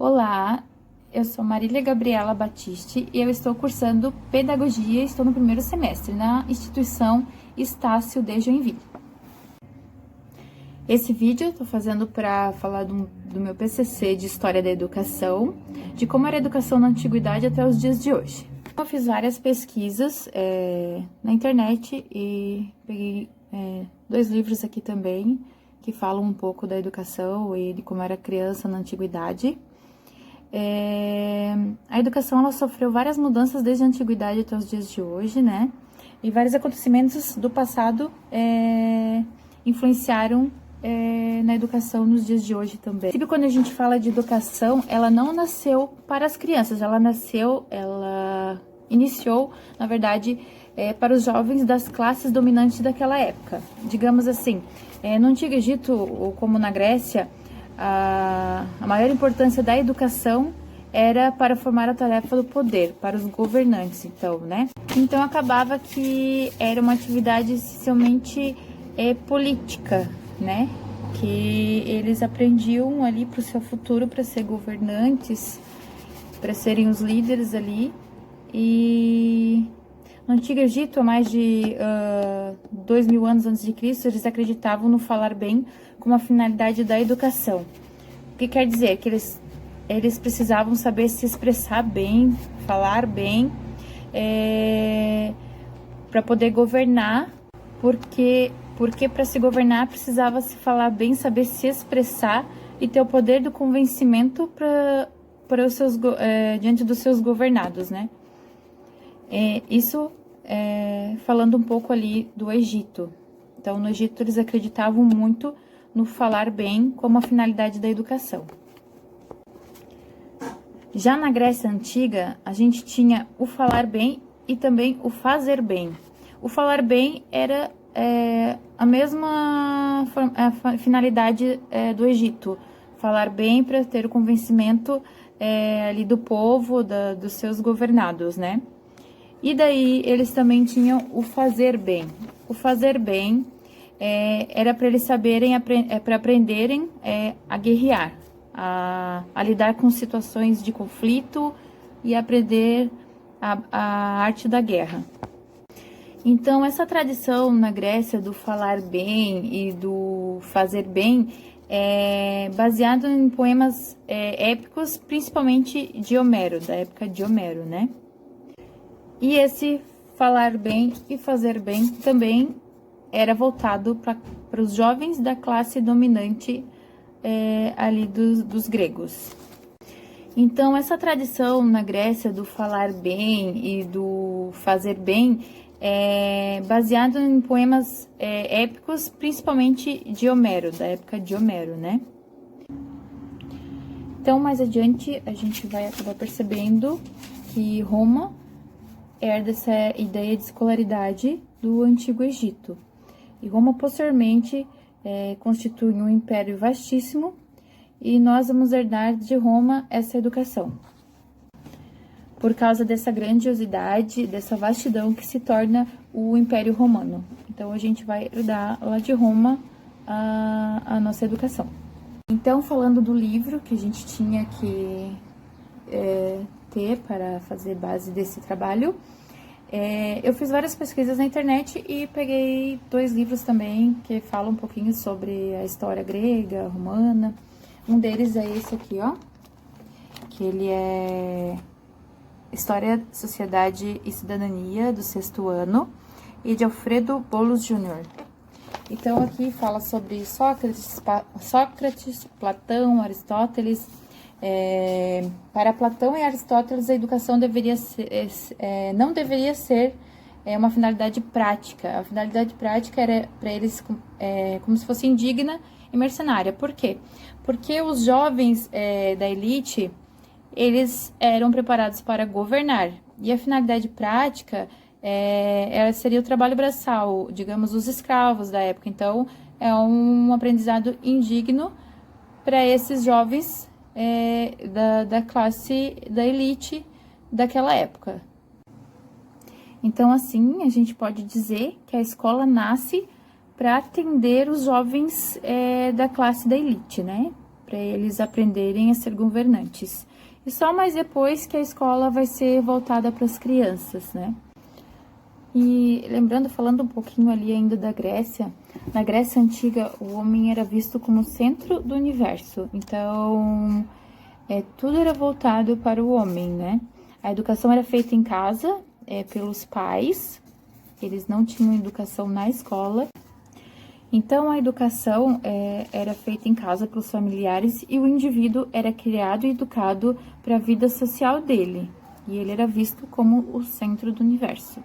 Olá, eu sou Marília Gabriela Batiste e eu estou cursando Pedagogia, estou no primeiro semestre na instituição Estácio de Joinville. Esse vídeo eu estou fazendo para falar do meu PCC de História da Educação, de como era a educação na Antiguidade até os dias de hoje. Eu fiz várias pesquisas na internet e peguei dois livros aqui também, que falam um pouco da educação e de como era a criança na Antiguidade. A educação ela sofreu várias mudanças desde a antiguidade até os dias de hoje, né? E vários acontecimentos do passado influenciaram na educação nos dias de hoje também. Sempre quando a gente fala de educação, ela não nasceu para as crianças, ela iniciou, na verdade, para os jovens das classes dominantes daquela época. Digamos assim, no Antigo Egito, ou como na Grécia, a maior importância da educação era para formar a tarefa do poder, para os governantes, então, né? Então, acabava que era uma atividade essencialmente política, né? Que eles aprendiam ali para o seu futuro, para ser governantes, para serem os líderes ali. E no Antigo Egito, há mais de 2000 anos antes de Cristo, eles acreditavam no falar bem como a finalidade da educação. O que quer dizer? Que eles precisavam saber se expressar bem, falar bem, para poder governar, porque para se governar precisava se falar bem, saber se expressar e ter o poder do convencimento para os seus diante dos seus governados, né? Isso falando um pouco ali do Egito. Então, no Egito eles acreditavam muito no falar bem como a finalidade da educação. Já na Grécia Antiga, a gente tinha o falar bem e também o fazer bem. O falar bem era a mesma finalidade do Egito. Falar bem para ter o convencimento ali do povo, dos seus governados, né? E daí eles também tinham o fazer bem. O fazer bem era para eles saberem, para aprenderem a guerrear, a lidar com situações de conflito e aprender a arte da guerra. Então, essa tradição na Grécia do falar bem e do fazer bem é baseado em poemas épicos, principalmente de Homero, da época de Homero, né? E esse falar bem e fazer bem também era voltado para os jovens da classe dominante ali dos gregos. Então, essa tradição na Grécia do falar bem e do fazer bem é baseado em poemas épicos, principalmente de Homero, da época de Homero, né? Então, mais adiante, a gente vai acabar percebendo que Roma herda essa ideia de escolaridade do Antigo Egito. E Roma, posteriormente, constitui um império vastíssimo e nós vamos herdar de Roma essa educação. Por causa dessa grandiosidade, dessa vastidão que se torna o Império Romano. Então, a gente vai herdar lá de Roma a nossa educação. Então, falando do livro que a gente tinha que ter para fazer base desse trabalho, eu fiz várias pesquisas na internet e peguei dois livros também que falam um pouquinho sobre a história grega, romana. Um deles é esse aqui, ó, que ele é História, Sociedade e Cidadania do 6º ano e de Alfredo Bolos Jr. Então, aqui fala sobre Sócrates, Platão, Aristóteles. Para Platão e Aristóteles, a educação não deveria ser uma finalidade prática. A finalidade prática era para eles como se fosse indigna e mercenária. Por quê? Porque os jovens da elite, eles eram preparados para governar. E a finalidade prática seria o trabalho braçal, digamos, os escravos da época. Então, é um aprendizado indigno para esses jovens da classe da elite daquela época. Então, assim, a gente pode dizer que a escola nasce para atender os jovens da classe da elite, né? para eles aprenderem a ser governantes. E só mais depois que a escola vai ser voltada para as crianças, né? E lembrando, falando um pouquinho ali ainda da Grécia, na Grécia Antiga o homem era visto como o centro do universo, então tudo era voltado para o homem, né? A educação era feita em casa, pelos pais, eles não tinham educação na escola, então a educação era feita em casa pelos familiares e o indivíduo era criado e educado para a vida social dele, e ele era visto como o centro do universo.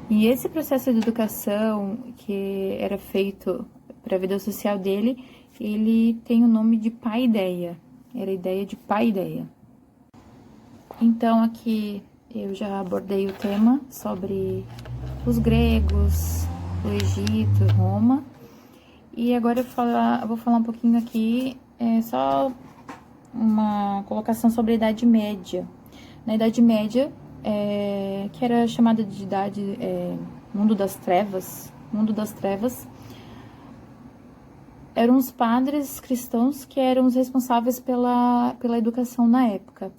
E esse processo de educação que era feito para a vida social dele, ele tem o nome de paideia. Era a ideia de paideia. Então, aqui eu já abordei o tema sobre os gregos, o Egito, Roma. E agora eu vou falar um pouquinho aqui, só uma colocação sobre a Idade Média. Na Idade Média, que era chamada de idade mundo das trevas, eram os padres cristãos que eram os responsáveis pela educação na época.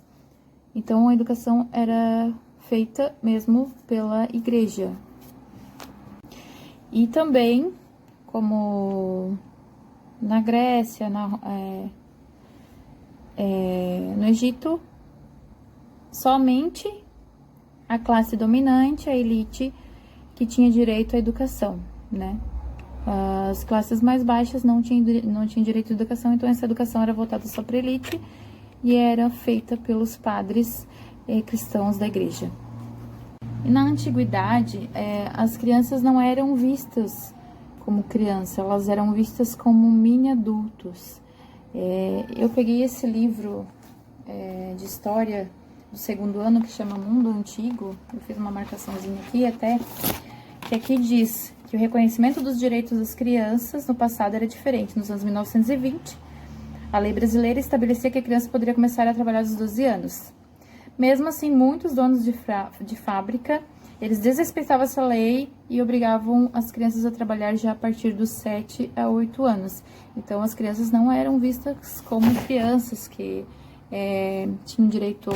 Então a educação era feita mesmo pela igreja. E também, como na Grécia, no Egito, somente a classe dominante, a elite, que tinha direito à educação, né? As classes mais baixas não tinham direito à educação, então essa educação era voltada só para a elite e era feita pelos padres cristãos da igreja. E na antiguidade, as crianças não eram vistas como crianças, elas eram vistas como mini-adultos. Eu peguei esse livro de história do 2º ano, que chama Mundo Antigo, eu fiz uma marcaçãozinha aqui até, que aqui diz que o reconhecimento dos direitos das crianças no passado era diferente. Nos anos 1920, a lei brasileira estabelecia que a criança poderia começar a trabalhar aos 12 anos. Mesmo assim, muitos donos de fábrica, eles desrespeitavam essa lei e obrigavam as crianças a trabalhar já a partir dos 7 a 8 anos. Então, as crianças não eram vistas como crianças que tinham direito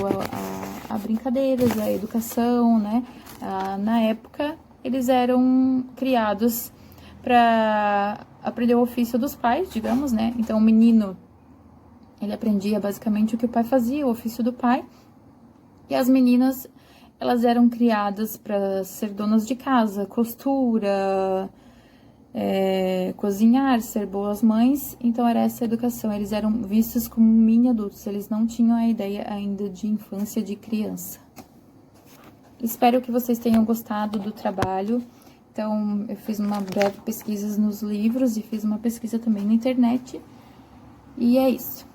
a brincadeiras, a educação, né? Na época, eles eram criados para aprender o ofício dos pais, digamos, né? Então, o menino, ele aprendia basicamente o que o pai fazia, o ofício do pai. E as meninas, elas eram criadas para ser donas de casa, costura, cozinhar, ser boas mães. Então era essa a educação, eles eram vistos como mini adultos, eles não tinham a ideia ainda de infância, de criança. Espero que vocês tenham gostado do trabalho. Então eu fiz uma breve pesquisa nos livros e fiz uma pesquisa também na internet. E é isso.